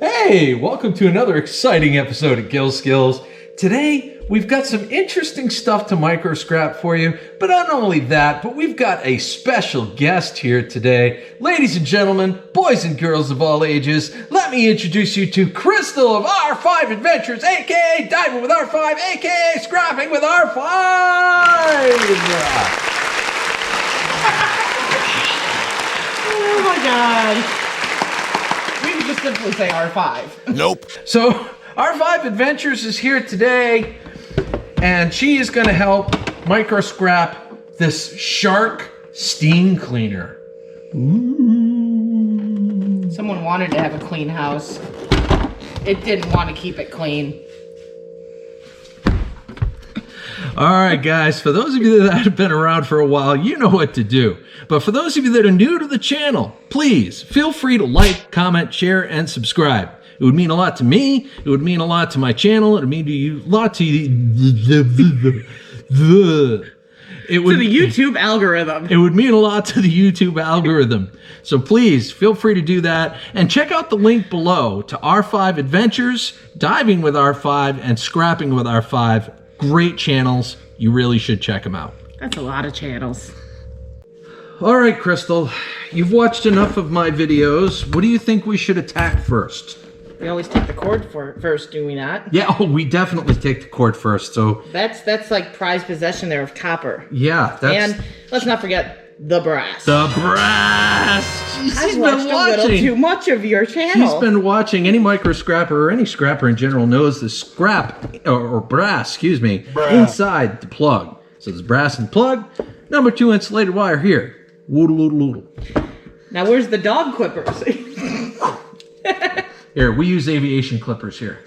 Hey, welcome to another exciting episode of Gil Skillz. Today, we've got some interesting stuff to micro scrap for you, but not only that, but we've got a special guest here today. Ladies and gentlemen, boys and girls of all ages, let me introduce you to Krystal of R5 Adventures, aka Diving with R5, aka Scrapping with R5! Oh my god. We can just simply say R5. Nope. So, R5 Adventures is here today, and she is going to help micro scrap this shark steam cleaner. Ooh. Someone wanted to have a clean house. It didn't want to keep it clean. All right, guys, for those of you that have been around for a while, you know what to do. But for those of you that are new to the channel, please feel free to like, comment, share, and subscribe. It would mean a lot to me. It would mean a lot to my channel. It would mean a lot to the YouTube algorithm. It would mean a lot to the YouTube algorithm. So please feel free to do that. And check out the link below to R5 Adventures, Diving with R5, and Scrapping with R5. Great channels. You really should check them out. That's a lot of channels. All right, Krystal, you've watched enough of my videos. What do you think we should attack first? We always take the cord first, do we not? Yeah, we definitely take the cord first. So that's like prized possession there of copper. Yeah, that's... And let's not forget the brass. The brass! I've watched a little too much of your channel. She's been watching. Any micro scrapper or any scrapper in general knows the scrap, or brass, excuse me, inside the plug. So there's brass in the plug. Number 2 insulated wire here. Woodle. Now where's the dog clippers? Here, we use aviation clippers here.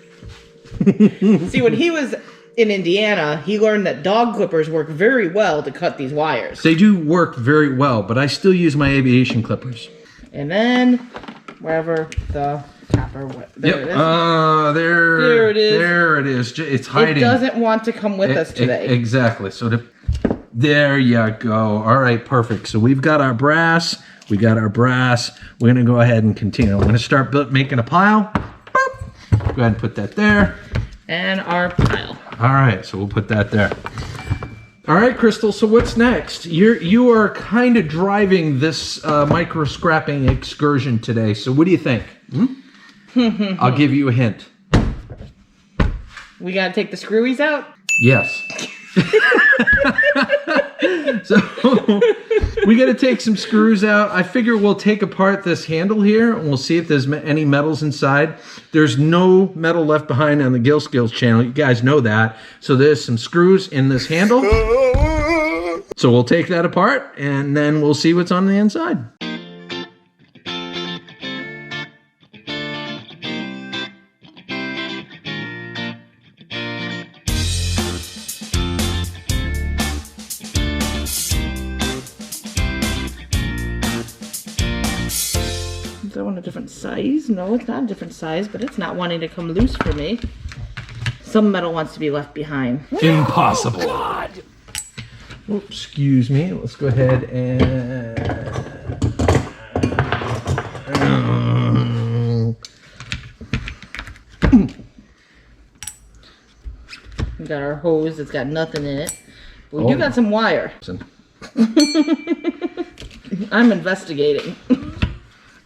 See, when he was in Indiana, he learned that dog clippers work very well to cut these wires. They do work very well, but I still use my aviation clippers. And then, wherever the copper went. There it is. There it is. There it is. It's hiding. It doesn't want to come with us today. Exactly. So there you go. All right, perfect. So we've got our brass. We got our brass. We're going to go ahead and continue. I'm going to start making a pile. Boop. Go ahead and put that there. And our pile. All right, so we'll put that there. All right, Krystal, so what's next? You are kind of driving this micro scrapping excursion today. So what do you think? I'll give you a hint. We got to take the screwies out? Yes. So we got to take some screws out. I figure we'll take apart this handle here and we'll see if there's any metals inside. There's no metal left behind on the Gil Skillz channel. You guys know that. So there's some screws in this handle. So we'll take that apart and then we'll see what's on the inside. Is that one a different size? No, it's not a different size, but it's not wanting to come loose for me. Some metal wants to be left behind. Impossible. Oh, oops, excuse me. Let's go ahead and... We got our hose that's got nothing in it. We do got some wire. I'm investigating.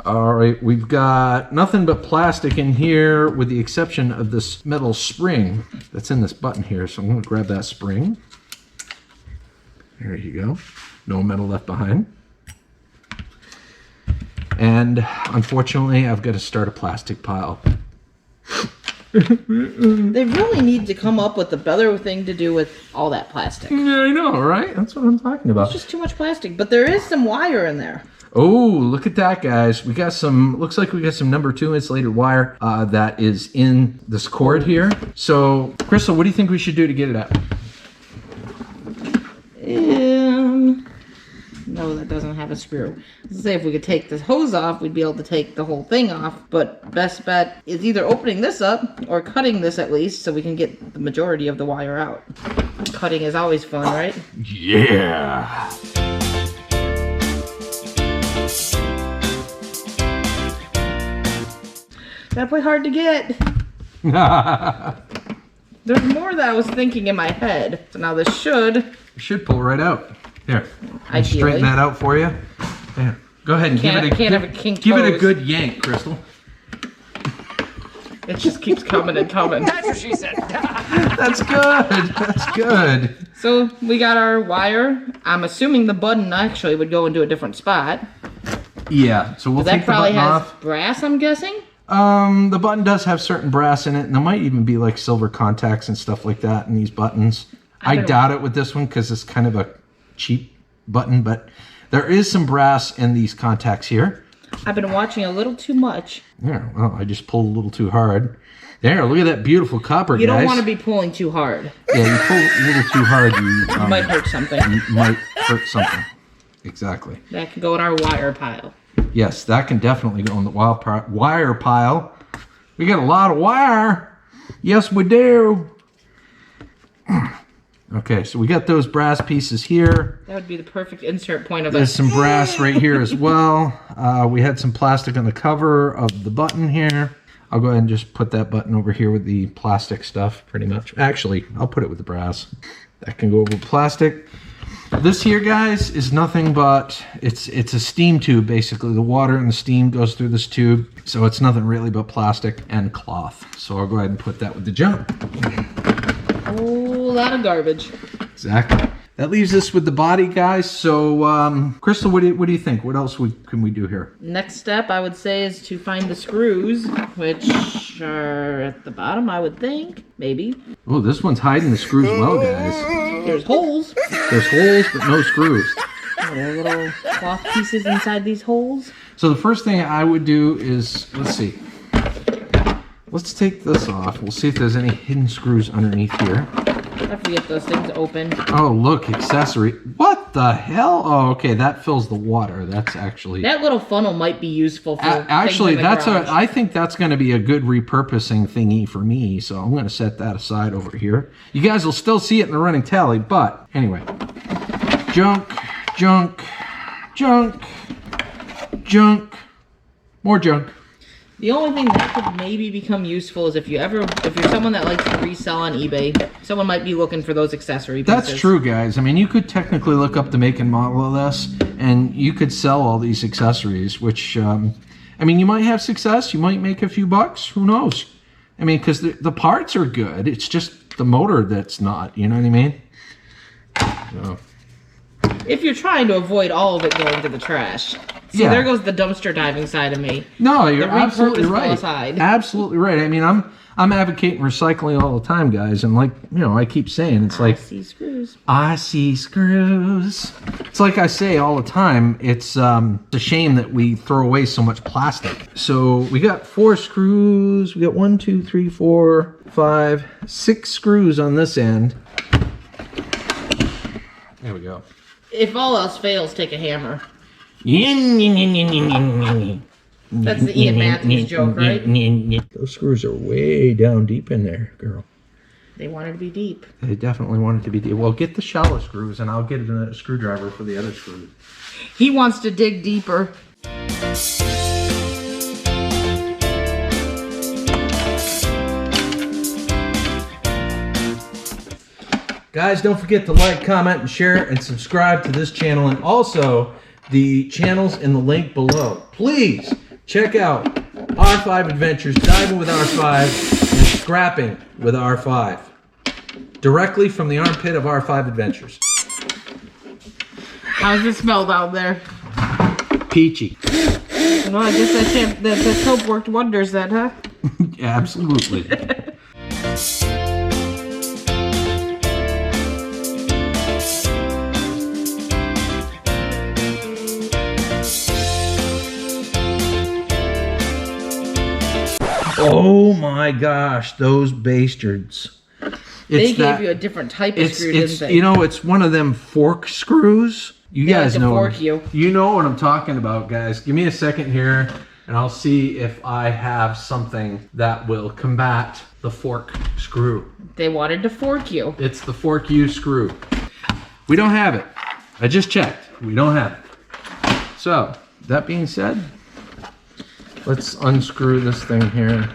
All right, we've got nothing but plastic in here with the exception of this metal spring that's in this button here. So I'm going to grab that spring. There you go. No metal left behind. And unfortunately, I've got to start a plastic pile. They really need to come up with a better thing to do with all that plastic. Yeah, I know, right? That's what I'm talking about. It's just too much plastic, but there is some wire in there. Oh, look at that, guys. We got some, looks like we got some number 2 insulated wire that is in this cord here. So, Krystal, what do you think we should do to get it out? No, that doesn't have a screw. Let's say if we could take this hose off, we'd be able to take the whole thing off. But best bet is either opening this up or cutting this at least so we can get the majority of the wire out. Cutting is always fun, right? Yeah. Gotta play hard to get. There's more that I was thinking in my head. So now this should pull right out. Here, I'll Ideally. straighten that out for you. There. Go ahead and give it a good yank, Krystal. It just keeps coming and coming. That's what she said. That's good. That's good. So we got our wire. I'm assuming the button actually would go into a different spot. Yeah, so we'll That take the probably button has off. brass, I'm guessing. The button does have certain brass in it, and there might even be like silver contacts and stuff like that in these buttons. I doubt it with this one because it's kind of a cheap button, but there is some brass in these contacts here. I've been watching a little too much. There, well, I just pulled a little too hard. There, look at that beautiful copper, You guys. don't want to be pulling too hard. Yeah, you pull a little too hard, you Might hurt something. might hurt something. Exactly. That can go in our wire pile. Yes, that can definitely go in the wire pile. We got a lot of wire. Yes, we do. Okay, so we got those brass pieces here. That would be the perfect insert point of There's this. some brass right here as well. We had some plastic on the cover of the button here. I'll go ahead and just put that button over here with the plastic stuff, pretty much. Actually, I'll put it with the brass. That can go over plastic. This here, guys, is nothing but, it's a steam tube, basically. The water and the steam goes through this tube, so it's nothing really but plastic and cloth. So I'll go ahead and put that with the jump. A whole lot of garbage. Exactly. That leaves us with the body, guys. So, Krystal, what do you think? What else can we do here? Next step, I would say, is to find the screws, which are at the bottom, I would think. Maybe. Oh, this one's hiding the screws well, guys. There's holes. There's holes, but no screws. There are little cloth pieces inside these holes. So the first thing I would do is, let's see. Let's take this off. We'll see if there's any hidden screws underneath here. I have to get those things open. Oh, look, accessory. What the hell? Oh, okay, that fills the water. That's actually... That little funnel might be useful for Actually, things in the garage. I think that's going to be a good repurposing thingy for me, so I'm going to set that aside over here. You guys will still see it in the running tally, but anyway. Junk, junk, junk, junk, more junk. The only thing that could maybe become useful is if you're someone that likes to resell on eBay, someone might be looking for those accessory pieces. That's true, guys. I mean, you could technically look up the make and model of this, and you could sell all these accessories, which, I mean, you might have success. You might make a few bucks. Who knows? I mean, because the parts are good. It's just the motor that's not. You know what I mean? So. If you're trying to avoid all of it going to the trash. See, Yeah. there goes the dumpster diving side of me. No, you're The absolutely repurposable right. side. Absolutely right. I mean, I'm advocating recycling all the time, guys, and like, you know, I keep saying, it's like, I see screws. I see screws. It's like I say all the time, it's a shame that we throw away so much plastic. So we got 4 screws. We got 1, 2, 3, 4, 5, 6 screws on this end. There we go. If all else fails, take a hammer. That's the Ian Matthews joke, right? Those screws are way down deep in there, girl. They wanted to be deep. They definitely want it to be deep. Well, get the shallow screws, and I'll get a screwdriver for the other screws. He wants to dig deeper. Guys, don't forget to like, comment, and share, and subscribe to this channel, and also the channels in the link below. Please check out R5 Adventures, Diving with R5, and Scrapping with R5. Directly from the armpit of R5 Adventures. How's it smell down there? Peachy. Well, I guess that soap worked wonders then, huh? Absolutely. Oh my gosh, those bastards. They gave you a different type of screw, didn't they? You know, it's one of them fork screws. You guys like to know. fork you. You know what I'm talking about, guys. Give me a second here, and I'll see if I have something that will combat the fork screw. They wanted to fork you. It's the fork you screw. We don't have it. I just checked. We don't have it. So, that being said, Let's unscrew this thing here.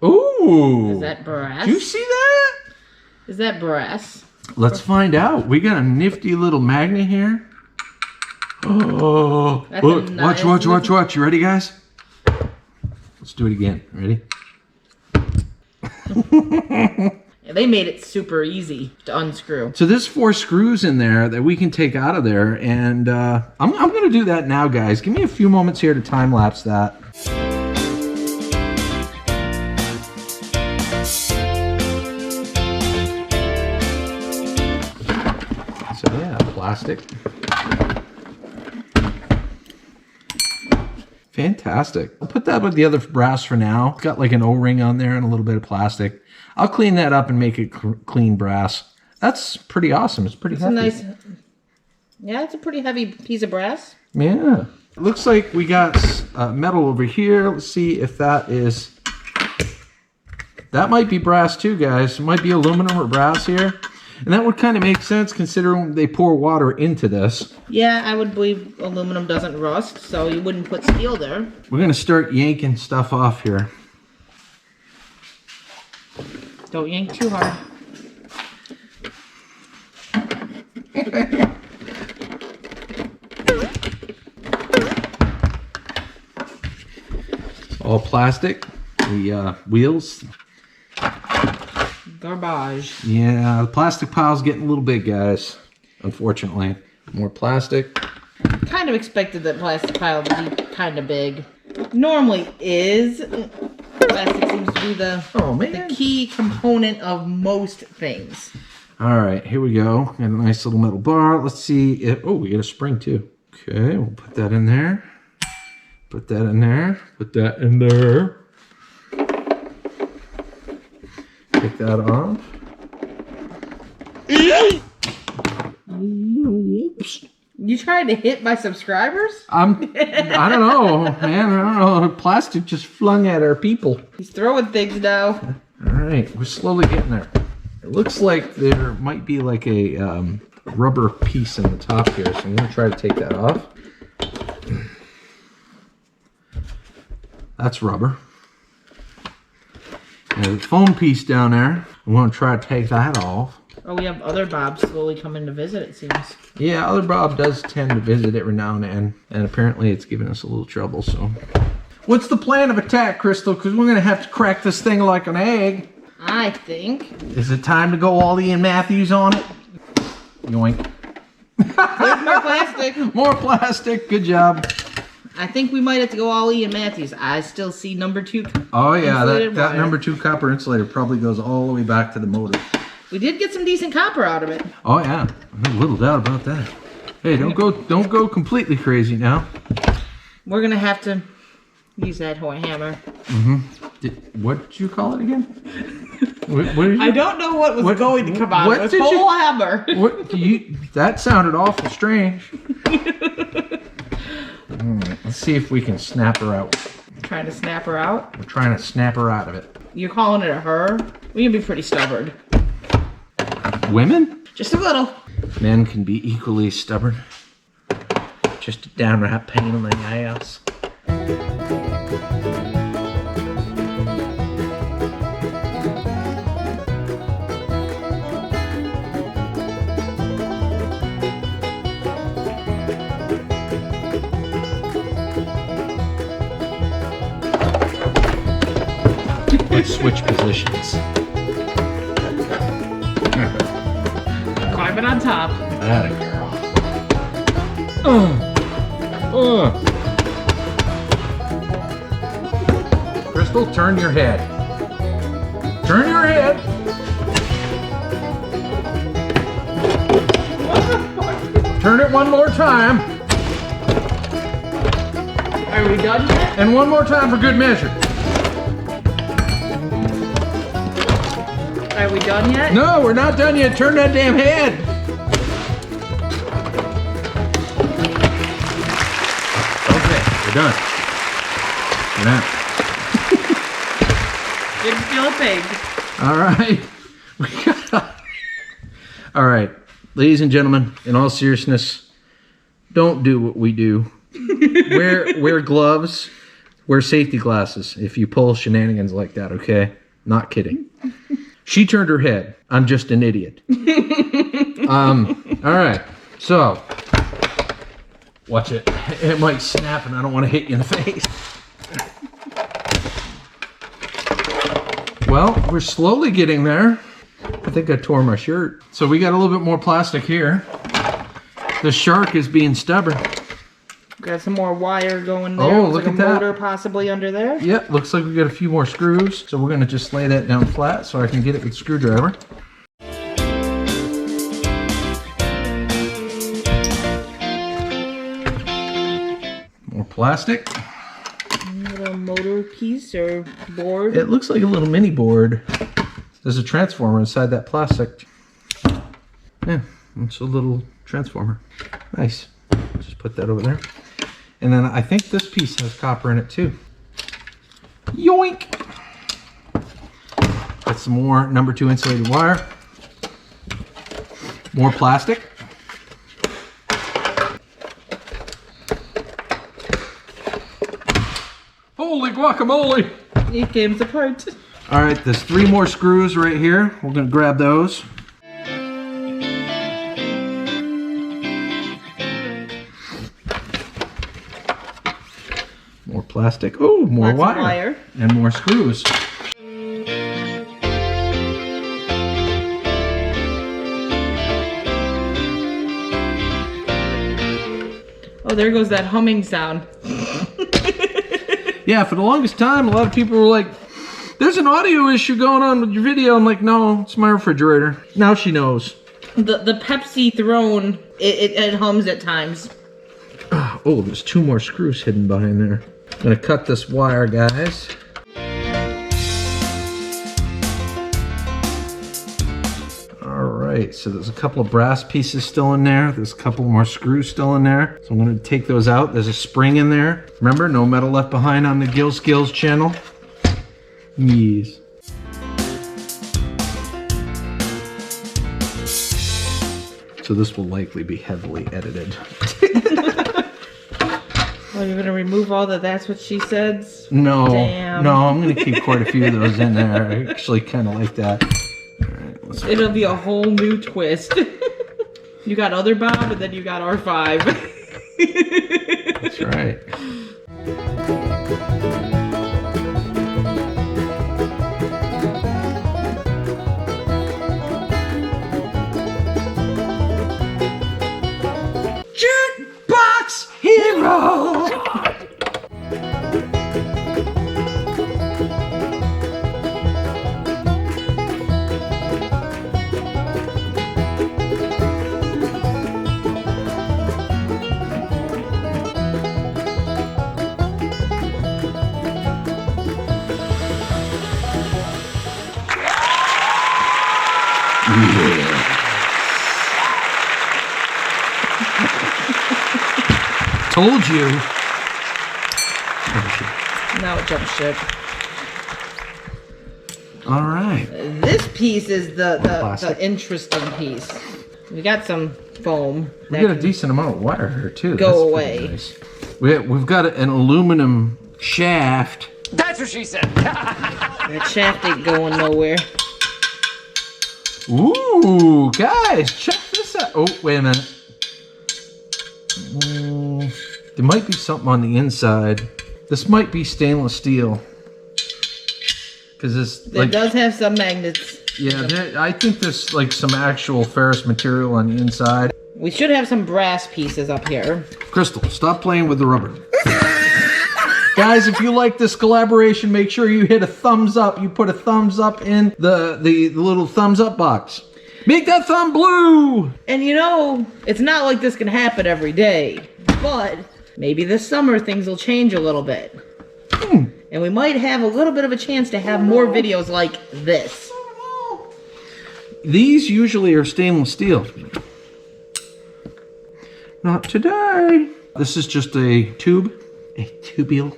Ooh! Is that brass? Do you see that? Is that brass? Let's find out. We got a nifty little magnet here. Oh! Look, watch. You ready, guys? Let's do it again. Ready? Yeah, they made it super easy to unscrew. So there's 4 screws in there that we can take out of there, and I'm going to do that now, guys. Give me a few moments here to time lapse that. So yeah, plastic. Fantastic. I'll put that with the other brass for now. It's got like an O-ring on there and a little bit of plastic. I'll clean that up and make it clean brass. That's pretty awesome. It's pretty heavy. Nice. Yeah, it's a pretty heavy piece of brass. Yeah. It looks like we got metal over here. Let's see if that is... That might be brass too, guys. It might be aluminum or brass here. And that would kind of make sense considering they pour water into this. Yeah, I would believe aluminum doesn't rust, so you wouldn't put steel there. We're going to start yanking stuff off here. Don't yank too hard. All plastic. The wheels. Garbage. Yeah, the plastic pile's getting a little big, guys. Unfortunately. More plastic. Kind of expected that plastic pile to be kind of big. Normally is. Plastic seems to be the key component of most things. All right, here we go. Got a nice little metal bar. Let's see if... Oh, we got a spring too. Okay, we'll put that in there. Put that in there. Put that in there. Take that off. Oops. You trying to hit my subscribers? I don't know, man. I don't know. Plastic just flung at our people. He's throwing things now. All right, we're slowly getting there. It looks like there might be like a rubber piece in the top here, so I'm going to try to take that off. That's rubber. And the foam piece down there, I'm going to try to take that off. Oh, we have other Bobs slowly coming to visit, it seems. Yeah, other Bob does tend to visit every now and then, and apparently it's giving us a little trouble, so. What's the plan of attack, Krystal? Because we're going to have to crack this thing like an egg. I think. Is it time to go all Ian Matthews on it? Yoink. There's more plastic. More plastic, good job. I think we might have to go all Ian Matthews. I still see number 2. Oh yeah, that number 2 copper insulator probably goes all the way back to the motor. We did get some decent copper out of it. Oh yeah, no little doubt about that. Hey, don't go completely crazy now. We're gonna have to use that hammer. What did you call it again? What did you? I don't know what was going to come out. What It was did whole you? hammer. What do you? That sounded awful strange. Let's see if we can snap her out. Trying to snap her out? We're trying to snap her out of it. You're calling it a her? We can be pretty stubborn. Women? Just a little. Men can be equally stubborn. Just a downright pain in the ass. Let's switch positions. Climbing on top. Atta girl. Krystal, turn your head. Turn your head. Turn it one more time. Are we done yet? And one more time for good measure. Are we done yet? No, we're not done yet. Turn that damn head. Okay, we're done. We're done. Didn't feel a pig. All right. All right. Ladies and gentlemen, in all seriousness, don't do what we do. Wear gloves. Wear safety glasses if you pull shenanigans like that, okay? Not kidding. She turned her head. I'm just an idiot. All right. So, watch it. It might snap and I don't want to hit you in the face. Well, we're slowly getting there. I think I tore my shirt. So we got a little bit more plastic here. The shark is being stubborn. Got some more wire going there. Oh, looks look like at a that. motor possibly under there. Yep, looks like we got a few more screws. So we're gonna just lay that down flat so I can get it with a screwdriver. More plastic. Little motor piece or board. It looks like a little mini board. There's a transformer inside that plastic. Yeah, it's a little transformer. Nice. Just put that over there. And then I think this piece has copper in it too. Yoink! Got some more number 2 insulated wire. More plastic. Holy guacamole! It came apart. All right, there's 3 more screws right here. We're gonna grab those. More plastic. Oh, more Lots of wire. wire. And more screws. Oh, there goes that humming sound. Yeah, for the longest time, a lot of people were like, there's an audio issue going on with your video. I'm like, no, it's my refrigerator. Now she knows. The Pepsi throne, it hums at times. Oh, there's 2 more screws hidden behind there. I'm gonna cut this wire, guys. All right, so there's a couple of brass pieces still in there. There's a couple more screws still in there. So I'm gonna take those out. There's a spring in there. Remember, no metal left behind on the Gil Skillz channel. Yes. So this will likely be heavily edited. Oh, you're gonna remove all that's what she said? No, Damn. no, I'm gonna keep quite a few of those in there. I actually kind of like that. All right, let's. It'll be a whole new twist. You got other Bob, and then you got R5. That's right. Jukebox hero. Told you. Now it jumps ship. All right. This piece is the Plastic. interesting piece. We got some foam. We that got a can decent amount of wire here too. go That's pretty away. nice. We've got an aluminum shaft. That's what she said. That shaft ain't going nowhere. Ooh, guys, check this out. Oh, wait a minute. There might be something on the inside. This might be stainless steel. Because it's It like, does have some magnets. yeah, I think there's like some actual ferrous material on the inside. We should have some brass pieces up here. Krystal, stop playing with the rubber. Guys, if you like this collaboration, make sure you hit a thumbs up. You put a thumbs up in the little thumbs up box. Make that thumb blue! And you know, it's not like this can happen every day. But maybe this summer things will change a little bit. And we might have a little bit of a chance to have more videos like this. These usually are stainless steel. Not today. This is just a tube, a tubule.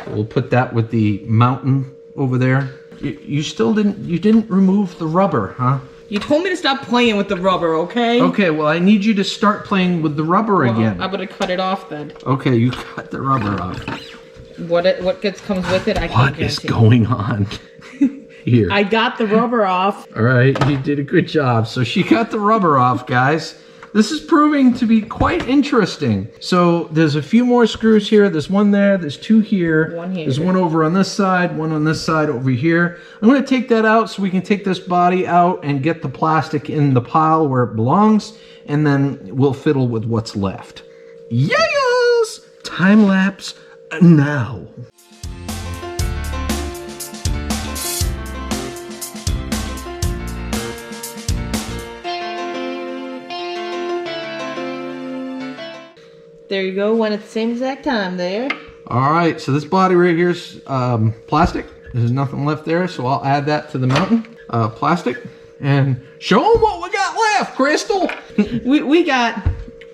We'll put that with the mountain over there. You still didn't remove the rubber, huh? You told me to stop playing with the rubber, okay? Okay, well I need you to start playing with the rubber Well, again. I'm gonna cut it off then. Okay, you cut the rubber off. What comes with it, I can't What is guarantee. going on here? I got the rubber off. All right, you did a good job. So she got the rubber off, guys. This is proving to be quite interesting. So there's a few more screws here. There's one there. There's two here. One here. There's one over on this side, one on this side over here. I'm going to take that out so we can take this body out and get the plastic in the pile where it belongs. And then we'll fiddle with what's left. Yes! Time lapse now. There you go, went at the same exact time there. All right, so this body right here is plastic. There's nothing left there, so I'll add that to the mountain. Plastic. And show them what we got left, Krystal. We got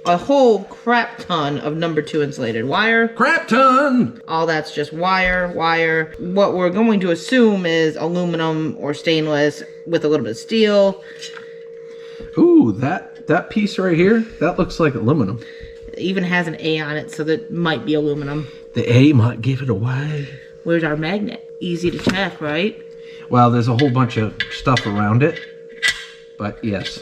a whole crap ton of number 2 insulated wire. Crap ton. All that's just wire. What we're going to assume is aluminum or stainless with a little bit of steel. Ooh, that piece right here, that looks like aluminum. It even has an A on it, so that might be aluminum. The A might give it away. Where's our magnet? Easy to check, right? Well, there's a whole bunch of stuff around it. But yes,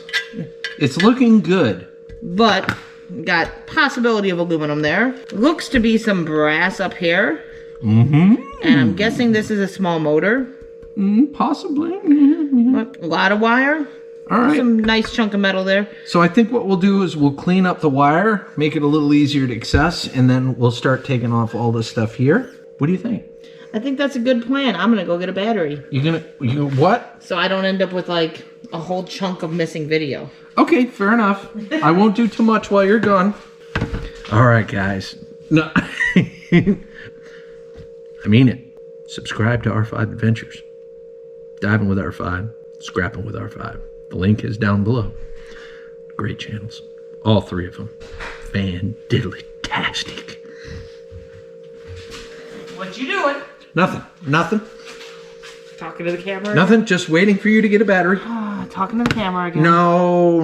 it's looking good. But got possibility of aluminum there. Looks to be some brass up here. Mm-hmm. And I'm guessing this is a small motor. Possibly. Yeah. A lot of wire. All right. Some nice chunk of metal there. So I think what we'll do is we'll clean up the wire, make it a little easier to access, and then we'll start taking off all this stuff here. What do you think? I think that's a good plan. I'm gonna go get a battery. You what? So I don't end up with like a whole chunk of missing video. Okay, fair enough. I won't do too much while you're gone. All right, guys. No, I mean it. Subscribe to R5 Adventures. Diving with R5, scrapping with R5. The link is down below. Great channels. All 3 of them. Fan-diddly-tastic. What you doing? Nothing. Talking to the camera? Nothing, just waiting for you to get a battery. Talking to the camera again. No.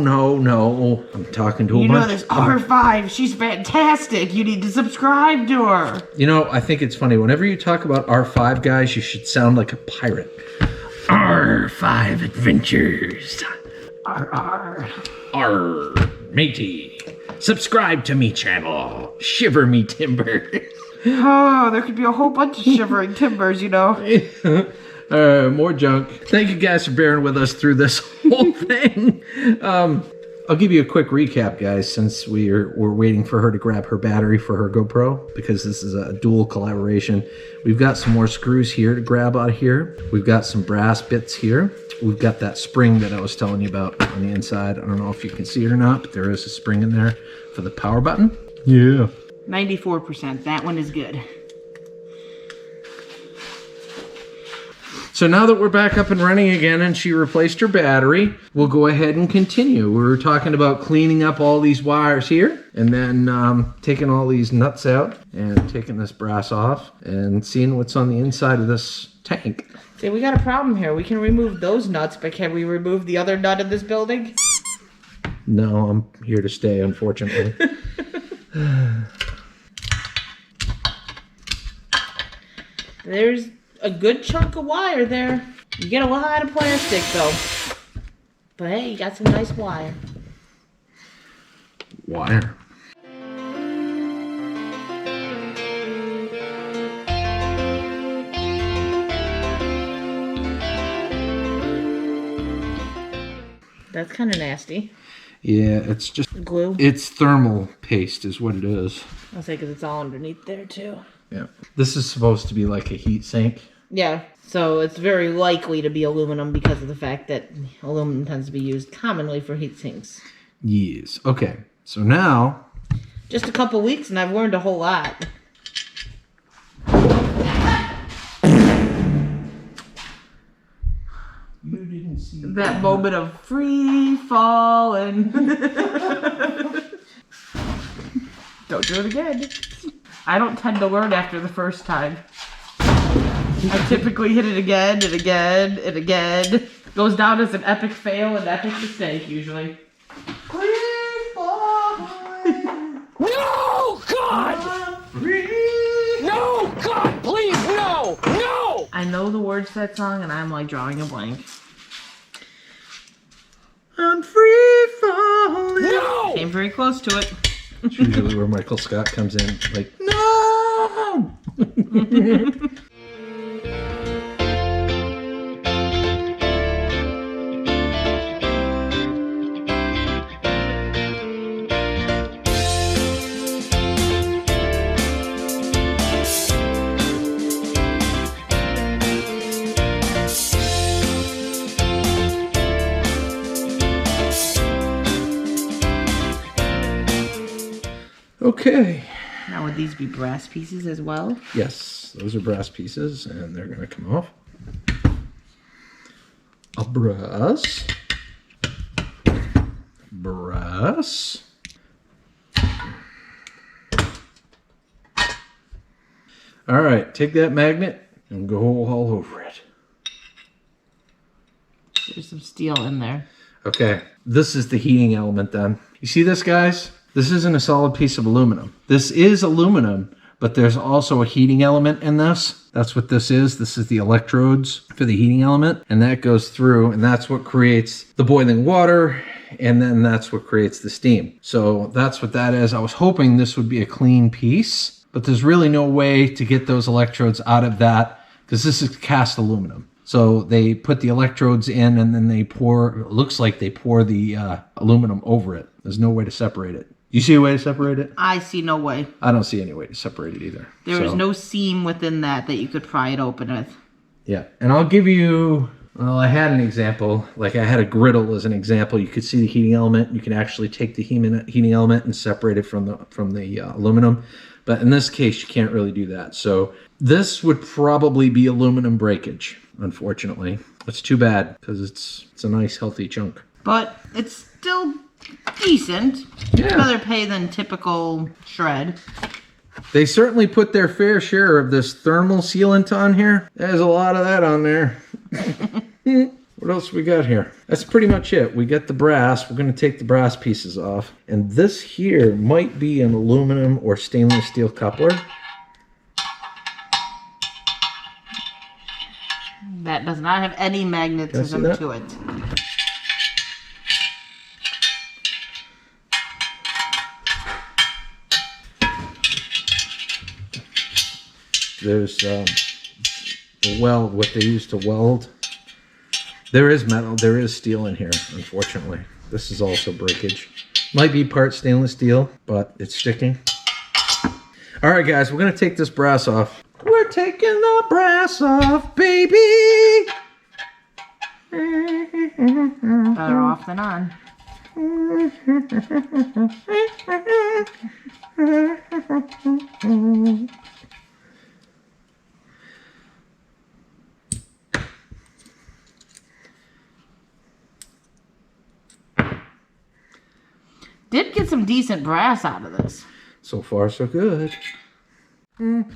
I'm talking to a bunch. You know this R5, she's fantastic. You need to subscribe to her. You know, I think it's funny. Whenever you talk about R5 guys, you should sound like a pirate. R5 Adventures. R, matey. Subscribe to me channel. Shiver me timber. Oh, there could be a whole bunch of shivering timbers, you know. More junk. Thank you guys for bearing with us through this whole thing. I'll give you a quick recap, guys, since we're waiting for her to grab her battery for her GoPro, because this is a dual collaboration. We've got some more screws here to grab out of here. We've got some brass bits here. We've got that spring that I was telling you about on the inside. I don't know if you can see it or not, but there is a spring in there for the power button. Yeah. 94%. That one is good. So now that we're back up and running again and she replaced her battery, we'll go ahead and continue. We were talking about cleaning up all these wires here and then taking all these nuts out and taking this brass off and seeing what's on the inside of this tank. See, we got a problem here. We can remove those nuts, but can we remove the other nut in this building? No, I'm here to stay, unfortunately. There's a good chunk of wire there. You get a lot of plastic though. But hey, you got some nice wire. Wire. That's kind of nasty. Yeah, it's just Glue. It's thermal paste is what it is. I'll say because it's all underneath there too. Yeah. This is supposed to be like a heat sink. Yeah, so it's very likely to be aluminum because of the fact that aluminum tends to be used commonly for heat sinks. Yes. Okay. So now... Just a couple weeks and I've learned a whole lot. You didn't see That moment of free falling. Don't do it again. I don't tend to learn after the first time. I typically hit it again and again and again. Goes down as an epic fail and epic mistake usually. No, God! No, God! No! No! I know the words to that song, and I'm like drawing a blank. I'm free falling. No! Came very close to it. It's usually where Michael Scott comes in, like, no! Okay. Now, would these be brass pieces as well? Yes, those are brass pieces, and they're going to come off. A brass. Brass. All right, take that magnet and go all over it. There's some steel in there. Okay, this is the heating element then. You see this, guys? This isn't a solid piece of aluminum. This is aluminum, but there's also a heating element in this. That's what this is. This is the electrodes for the heating element, and that goes through, and that's what creates the boiling water, and then that's what creates the steam. So that's what that is. I was hoping this would be a clean piece, but there's really no way to get those electrodes out of that because this is cast aluminum. So they put the electrodes in, and then they pour, it looks like they pour the aluminum over it. There's no way to separate it. You see a way to separate it? I see no way. I don't see any way to separate it either. There is no seam within that you could pry it open with. Yeah, and I'll give you, well, I had an example. Like I had a griddle as an example. You could see the heating element. You can actually take the heating element and separate it from the aluminum. But in this case, you can't really do that. So this would probably be aluminum breakage, unfortunately. It's too bad because it's a nice, healthy chunk. But it's still decent. Yeah. Rather pay than typical shred. They certainly put their fair share of this thermal sealant on here. There's a lot of that on there. What else we got here? That's pretty much it. We got the brass. We're going to take the brass pieces off. And this here might be an aluminum or stainless steel coupler. That does not have any magnetism to it. There's weld, what they use to weld. There is metal, there is steel in here, unfortunately. This is also breakage. Might be part stainless steel, but it's sticking. All right, guys, we're gonna take this brass off. We're taking the brass off, baby. Better off than on. Did get some decent brass out of this. So far, so good. And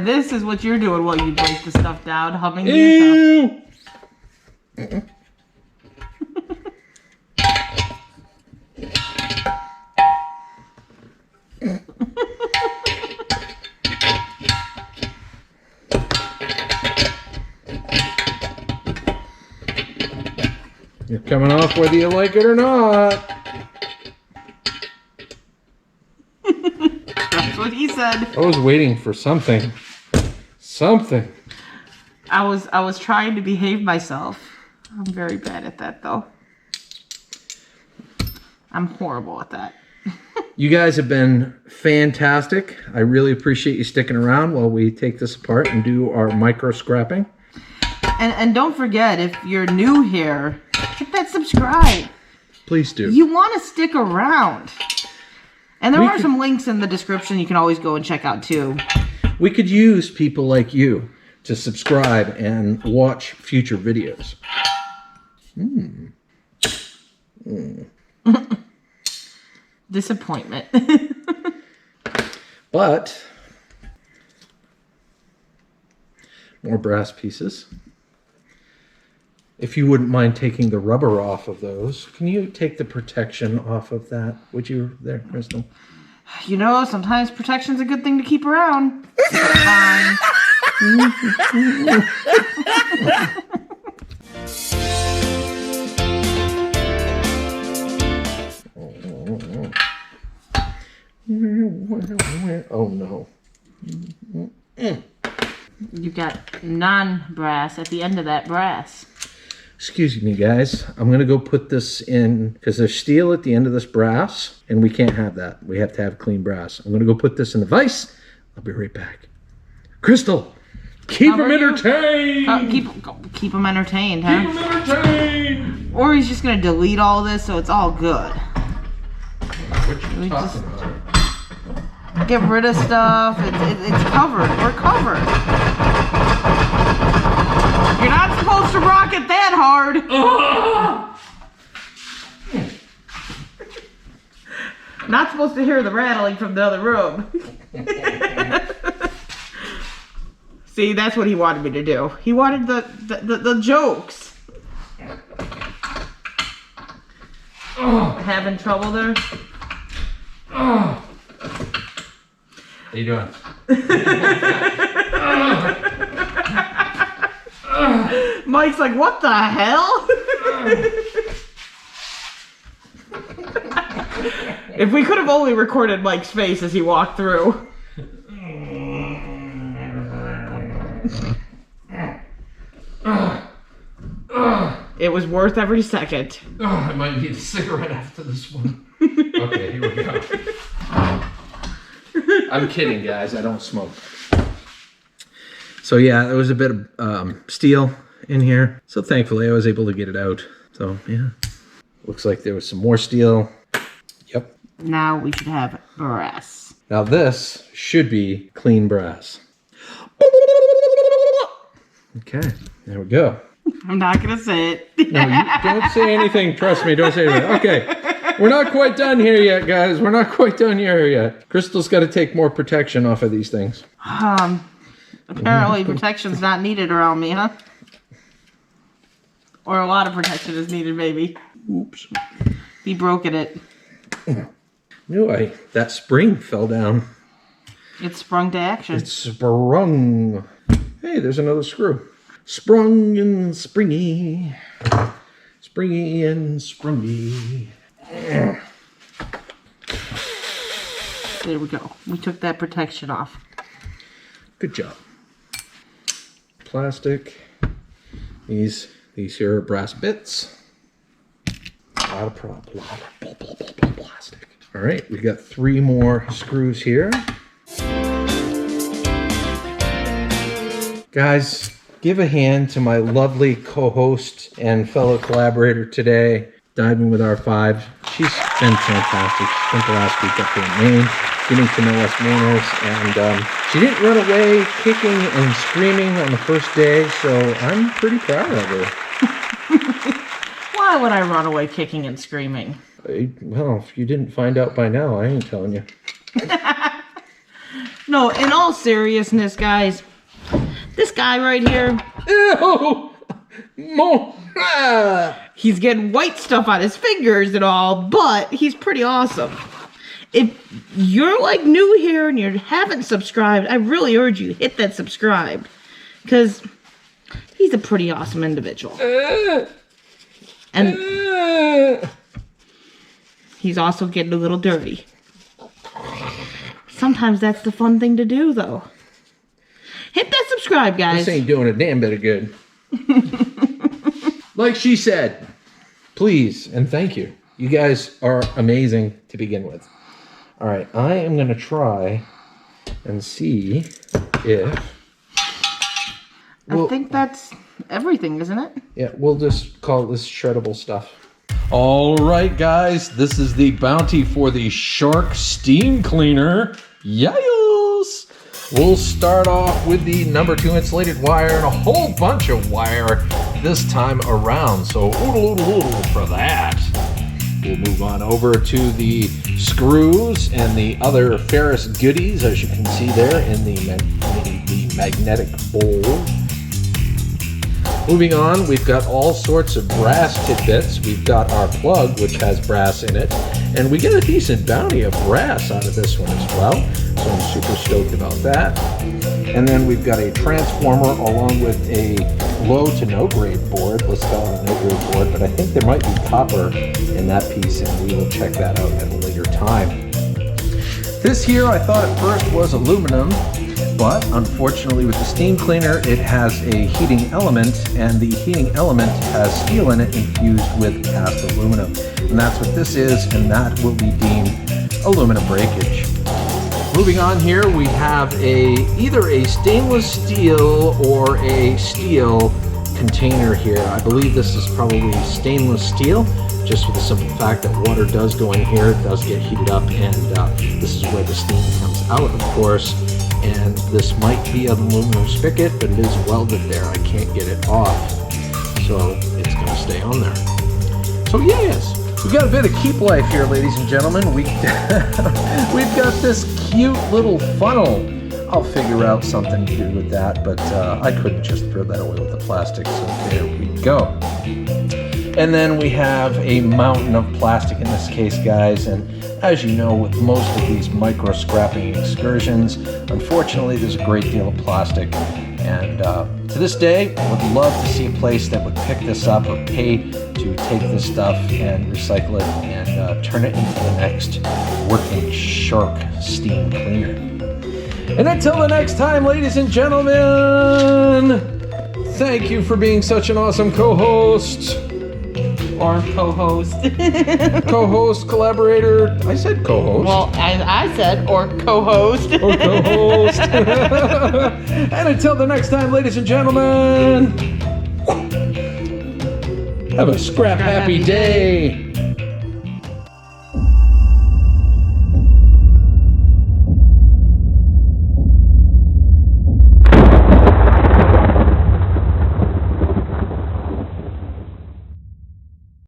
this is what you're doing while you break the stuff down, humming to yourself. You're coming off whether you like it or not. That's what he said. I was waiting for something. Something. I was trying to behave myself. I'm very bad at that though. I'm horrible at that. You guys have been fantastic. I really appreciate you sticking around while we take this apart and do our micro scrapping. And don't forget, if you're new here, hit that subscribe. Please do. You want to stick around. And there are some links in the description you can always go and check out too. We could use people like you to subscribe and watch future videos. Disappointment. But more brass pieces. If you wouldn't mind taking the rubber off of those, can you take the protection off of that? Would you there, Krystal? You know, sometimes protection's a good thing to keep around. Fine. Oh no. You got non-brass at the end of that brass. Excuse me, guys. I'm going to go put this in because there's steel at the end of this brass, and we can't have that. We have to have clean brass. I'm going to go put this in the vise. I'll be right back. Krystal, keep them entertained. Keep them entertained, huh? Keep them entertained. Or he's just going to delete all this so it's all good. What you talking about? Get rid of stuff. It's covered. We're covered. You're not supposed to rock it that hard. Not supposed to hear the rattling from the other room. See, that's what he wanted me to do. He wanted the jokes. Having trouble there? How you doing? Mike's like, what the hell? If we could have only recorded Mike's face as he walked through. It was worth every second. Oh, I might need a cigarette after this one. Okay, here we go. I'm kidding, guys. I don't smoke. So yeah, there was a bit of steel in here. So thankfully I was able to get it out. So yeah, looks like there was some more steel. Yep. Now we should have brass. Now this should be clean brass. Okay, there we go. I'm not gonna say it. No, you don't say anything. Trust me, don't say anything. Okay, we're not quite done here yet, guys. We're not quite done here yet. Krystal's got to take more protection off of these things. Apparently protection's not needed around me, huh? Or a lot of protection is needed, maybe. Oops. He broke it. No, that spring fell down. It sprung to action. It sprung. Hey, there's another screw. Sprung and springy. Springy and sprungy. There we go. We took that protection off. Good job. Plastic. These here are brass bits. A lot of plastic. All right, we got 3 more screws here. Guys, give a hand to my lovely co-host and fellow collaborator today, diving with R5. She's been fantastic. She spent the last week up here in Maine, getting to know us Mainers, and she didn't run away kicking and screaming on the first day, so I'm pretty proud of her. Why would I run away kicking and screaming? Well, if you didn't find out by now, I ain't telling you. No, in all seriousness, guys, this guy right here, Ew! he's getting white stuff on his fingers and all, but he's pretty awesome. If you're like new here and you haven't subscribed, I really urge you hit that subscribe, because he's a pretty awesome individual. And he's also getting a little dirty. Sometimes that's the fun thing to do, though. Hit that subscribe, guys. This ain't doing a damn bit of good. Like she said, please and thank you. You guys are amazing to begin with. All right, I am going to try and see if... I think that's everything, isn't it? Yeah, we'll just call this shreddable stuff. All right, guys, this is the bounty for the Shark Steam Cleaner. Yayos! We'll start off with the number 2 insulated wire and a whole bunch of wire this time around. So oodle oodle oodle for that. We'll move on over to the screws and the other ferrous goodies, as you can see there in the magnetic bowl. Moving on, we've got all sorts of brass tidbits. We've got our plug, which has brass in it, And we get a decent bounty of brass out of this one as well. So I'm super stoked about that. And then we've got a transformer along with a low to no grade board. Let's call it a no grade board, but I think there might be copper in that piece, and we will check that out at a later time. This here I thought at first was aluminum, but unfortunately with the steam cleaner it has a heating element, and the heating element has steel in it infused with cast aluminum. And that's what this is, and that will be deemed aluminum breakage. Moving on here, we have either a stainless steel or a steel container here. I believe this is probably stainless steel, just for the simple fact that water does go in here, it does get heated up, and this is where the steam comes out, of course. And this might be an aluminum spigot, but it is welded there. I can't get it off, so it's going to stay on there. So yes, we've got a bit of keep life here, ladies and gentlemen. We've got this cute little funnel. I'll figure out something to do with that, but I couldn't just throw that away with the plastic, so there we go. And then we have a mountain of plastic in this case, guys, and as you know, with most of these micro scrapping excursions, unfortunately there's a great deal of plastic, and to this day I would love to see a place that would pick this up or pay to take this stuff and recycle it and turn it into the next working shark steam cleaner. And until the next time, ladies and gentlemen, thank you for being such an awesome co-host. Or co-host. Co-host, collaborator. I said co-host. Well, I said or co-host. Or co-host. And until the next time, ladies and gentlemen, have a scrap happy day.